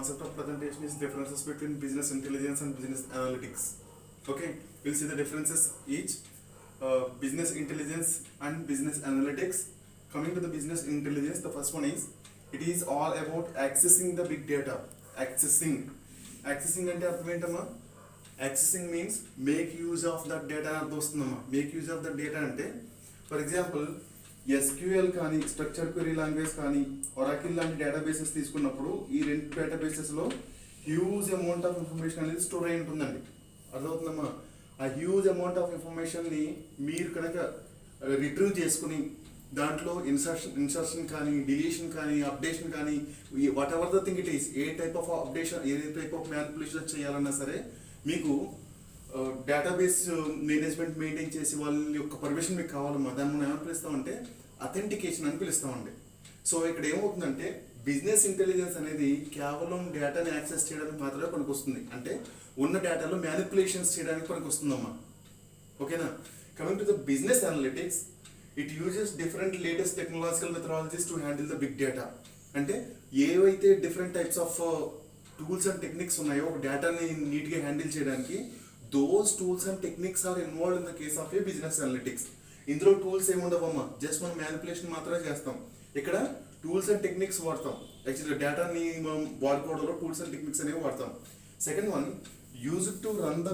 concept of presentation is differences between business intelligence and business analytics. Okay, we'll see the differences each. Business intelligence and business analytics. Coming to the business intelligence, the first one is it is all about accessing the big data. Accessing అంటే అర్థం ఏంటమ్మా? Accessing means make use of that data అని అర్థం వస్తుందమ్మా. Make use of that data అంటే for example SQL కానీ structure query language కానీ Oracle లాంటి డేటాబేసెస్ తీసుకున్నప్పుడు ఈ రెండు డేటాబేసెస్లో హ్యూజ్ అమౌంట్ ఆఫ్ ఇన్ఫర్మేషన్ అనేది స్టోర్ అయి ఉంటుందండి. అర్థమవుతుందమ్మా? ఆ హ్యూజ్ అమౌంట్ ఆఫ్ ఇన్ఫర్మేషన్ని మీరు కనుక రిట్రీవ్ చేసుకుని దాంట్లో ఇన్సర్షన్ కానీ డిలీషన్ కానీ అప్డేషన్ కానీ what ever the thing it is, A type of updation A type of manipulation చేయాలన్నా సరే మీకు డేటాబేస్ మేనేజ్మెంట్ మెయింటైన్ చేసి వాళ్ళ యొక్క పర్మిషన్ మీకు కావాలమ్మా. దాన్ని మనం ఏమని పిలుస్తామంటే అథెంటికేషన్ అని పిలుస్తామండి. సో ఇక్కడ ఏమవుతుందంటే బిజినెస్ ఇంటెలిజెన్స్ అనేది కేవలం డేటాని యాక్సెస్ చేయడానికి మాత్రమే పనికి వస్తుంది. అంటే ఉన్న డేటాలో మ్యానిపులేషన్స్ చేయడానికి పనికి వస్తుందమ్మా. ఓకేనా? Coming to the business analytics, it uses different latest technological methodologies to handle the big data. అంటే ఏవైతే different types of tools and techniques ఉన్నాయో ఒక డేటాని నీట్గా హ్యాండిల్ చేయడానికి, those tools and techniques are involved in the case of a business analytics. ఇందులో tools ఏముండవమ్మా, just మనం మ్యానిపులేషన్ మాత్రమే చేస్తాం. ఇక్కడ టూల్స్ అండ్ టెక్నిక్స్ వాడతాం. యాక్చువల్గా డేటాని మనం వాడుకోవడంలో టూల్స్ అండ్ టెక్నిక్స్ అనేవి వాడతాం. Second one, use to run the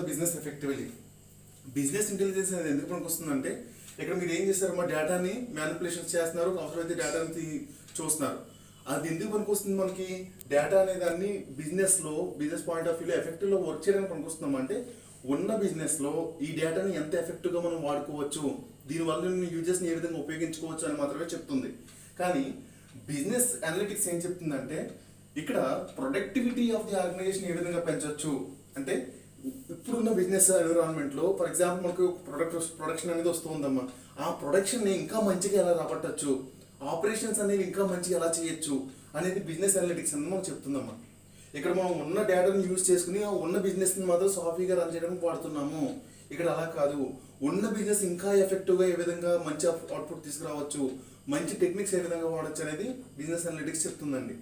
business effectively. Business intelligence అనేది ఎందుకు పనికి వస్తుందంటే ఇక్కడ మీరు ఏం చేస్తారు, మా డేటాని మ్యానిపులేషన్స్ చేస్తున్నారు, అవసరమైతే డేటాని చూస్తున్నారు. అది ఎందుకు పనికి వస్తుంది? మనకి డేటా అనే దాన్ని బిజినెస్ పాయింట్ ఆఫ్ వ్యూలో ఎఫెక్టివ్లో వర్క్ చేయడానికి పనికి వస్తున్నాం. అంటే ఉన్న బిజినెస్లో ఈ డేటాని ఎంత ఎఫెక్టివ్గా మనం వాడుకోవచ్చు, దీనివల్ల యూజెస్ని ఏ విధంగా ఉపయోగించుకోవచ్చు అని మాత్రమే చెప్తుంది. కానీ బిజినెస్ అనలిటిక్స్ ఏం చెప్తుందంటే ఇక్కడ ప్రొడక్టివిటీ ఆఫ్ ది ఆర్గనైజేషన్ ఏ విధంగా పెంచవచ్చు అంటే ఇప్పుడున్న బిజినెస్ ఎన్విరాన్మెంట్లో ఫర్ ఎగ్జాంపుల్ మనకు ప్రొడక్షన్ అనేది వస్తుందమ్మా, ఆ ప్రొడక్షన్ని ఇంకా మంచిగా ఎలా రాబట్టచ్చు, ఆపరేషన్స్ అనేవి ఇంకా మంచిగా ఎలా చేయొచ్చు అనేది బిజినెస్ అనలిటిక్స్ అని మనం చెప్తుందమ్మా. ఇక్కడ మనం ఉన్న డేటాను యూజ్ చేసుకుని ఆ ఉన్న బిజినెస్ని మాత్రం సాఫీగా రన్ చేయడానికి వాడుతున్నాము. ఇక్కడ అలా కాదు, ఉన్న బిజినెస్ ఇంకా ఎఫెక్టివ్గా ఏ విధంగా మంచి అవుట్పుట్ తీసుకురావచ్చు, మంచి టెక్నిక్స్ ఏ విధంగా వాడచ్చు అనేది బిజినెస్ అనలిటిక్స్ చెప్తుందండి.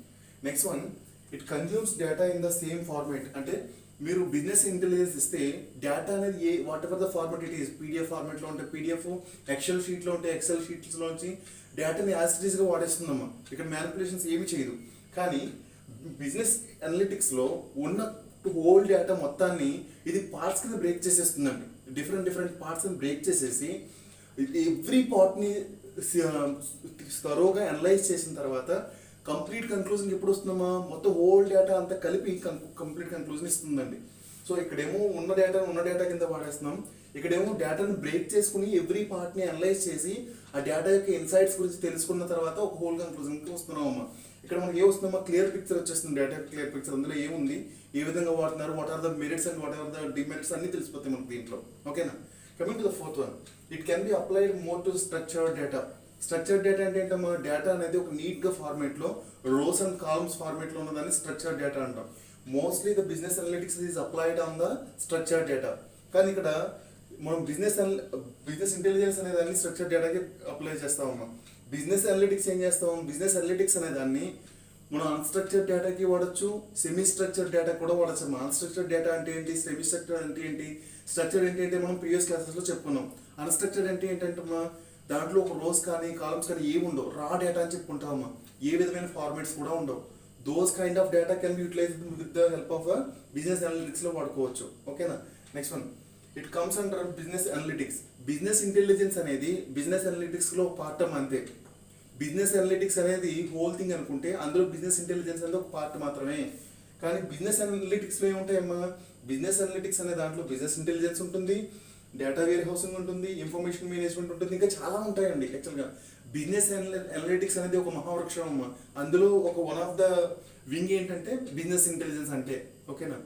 Next one, it consumes data in the same format. అంటే మీరు బిజినెస్ ఇంటెలిజెన్స్ ఇస్తే డేటా అనేది whatever the format it is, PDF ఫార్మేట్లో ఉంటే పీడిఎఫ్, ఎక్సెల్ షీట్లో ఉంటే ఎక్సెల్ షీట్స్లోంచి డేటాని యాజ్ ఇట్ ఈస్గా వాడేస్తుందమ్మా. ఇక్కడ మ్యానిపులేషన్స్ ఏమి చేయదు. కానీ బిజినెస్ అనలిటిక్స్లో ఉన్న హోల్ డేటా మొత్తాన్ని ఇది పార్ట్స్ కింద బ్రేక్ చేసేస్తుందండి. డిఫరెంట్ పార్ట్స్ని బ్రేక్ చేసేసి ఎవ్రీ పార్ట్ని థరోగా అనలైజ్ చేసిన తర్వాత కంప్లీట్ కన్క్లూజన్ ఎప్పుడు వస్తుందమ్మా, మొత్తం హోల్ డేటా అంతా కలిపి కంప్లీట్ కన్క్లూజన్ ఇస్తుందండి. సో ఇక్కడేమో ఉన్న డేటా కింద వాడేస్తున్నాం, ఇక్కడేమో డేటాను బ్రేక్ చేసుకుని ఎవ్రీ పార్ట్ని అనలైజ్ చేసి ఆ డేటా యొక్క ఇన్సైట్స్ గురించి తెలుసుకున్న తర్వాత ఒక హోల్ కన్క్లూజన్కి వస్తున్నామమ్మా. ఇక్కడ మనకి ఏ వస్తుందమ్మా, క్లియర్ పిక్చర్ వచ్చేస్తుంది, డేటా క్లియర్ పిక్చర్. అందులో ఏముంది, ఏ విధంగా వాడుతున్నారు, what are the merits and what are the demerits అన్ని తెలిసిపోతాయి మనకి దీంట్లో. ఓకేనా? Coming to the fourth one, it can be applied more to structured data. Structured data అంటే ఏంటమ్మా, డేటా అనేది ఒక నీట్గా ఫార్మేట్లో రోస్ అండ్ కాలమ్స్ ఫార్మేట్లో ఉన్నదాన్ని స్ట్రక్చర్డ్ డేటా అంటాం. Mostly the business analytics is applied on the structured data. కానీ ఇక్కడ మనం బిజినెస్ ఇంటెలిజెన్స్ అనే దాన్ని స్ట్రక్చర్డ్ డేటాకి అప్లై చేస్తామమ్మా. బిజినెస్ అనలిటిక్స్ ఏం చేస్తాం, బిజినెస్ అనలిటిక్స్ అనే దాన్ని మనం అన్స్ట్రక్చర్డ్ డేటాకి వాడచ్చు, సెమీ స్ట్రక్చర్డ్ డేటా కూడా వాడచ్చు. అన్స్ట్రక్చర్డ్ డేటా అంటే ఏంటి, సెమీ స్ట్రక్చర్డ్ అంటే ఏంటి, స్ట్రక్చర్డ్ ఏంటి మనం ప్రీవియస్ క్లాసెస్లో చెప్పుకున్నాం. అన్స్ట్రక్చర్డ్ అంటే ఏంటంటమ్మా, దాంట్లో ఒక రోస్ కానీ కాలమ్స్ కానీ ఏమి ఉండవు, రా డేటా అని చెప్పుకుంటామమ్మా. ఏ విధమైన ఫార్మాట్స్ కూడా ఉండవు. Those kind of data can be utilize with the help of business అనలిటిక్స్లో వాడుకోవచ్చు. ఓకేనా? Next one, it comes under business analytics. Business intelligence అనేది బిజినెస్ అనలిటిక్స్లో పార్ట్ అంతే. బిజినెస్ అనలిటిక్స్ అనేది హోల్ థింగ్ అనుకుంటే అందులో బిజినెస్ ఇంటెలిజెన్స్ అనేది ఒక పార్ట్ మాత్రమే. కానీ బిజినెస్ అనలిటిక్స్లో ఏముంటాయమ్మా, బిజినెస్ అనలిటిక్స్ అనే దాంట్లో బిజినెస్ ఇంటెలిజెన్స్ ఉంటుంది, డేటా వేర్ హౌసింగ్ ఉంటుంది, ఇన్ఫర్మేషన్ మేనేజ్మెంట్ ఉంటుంది, ఇంకా చాలా ఉంటాయండి. యాక్చువల్గా బిజినెస్ అనలిటిక్స్ అనేది ఒక మహావృక్షం అమ్మ. అందులో ఒక వన్ ఆఫ్ ద వింగ్ ఏంటంటే బిజినెస్ ఇంటెలిజెన్స్ అంటే. ఓకేనా?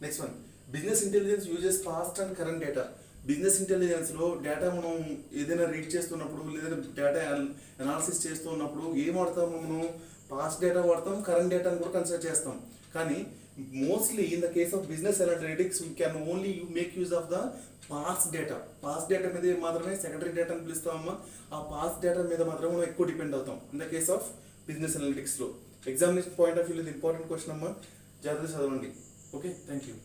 Next one, business intelligence uses past and current data. Business ఇంటెలిజెన్స్లో డేటా మనం ఏదైనా రీడ్ చేస్తున్నప్పుడు లేదా డేటా అనాలిసిస్ చేస్తున్నప్పుడు ఏం వాడతాము, మనం పాస్ట్ డేటా వాడతాం, కరెంట్ డేటాను కూడా కన్సిడర్ చేస్తాం. కానీ mostly in the case of business analytics we can only make use of the past data. Past data మీద మాత్రమే సెకండరీ డేటా అని పిలుస్తామమ్మా. ఆ పాస్ట్ డేటా మీద మాత్రమే మనం ఎక్కువ డిపెండ్ అవుతాం in the case of business అనలిటిక్స్లో. ఎగ్జామినేషన్ పాయింట్ ఆఫ్ వ్యూలో ఇది ఇంపార్టెంట్ క్వశ్చన్ అమ్మా, జాగ్రత్తగా చదవండి. Okay, thank you.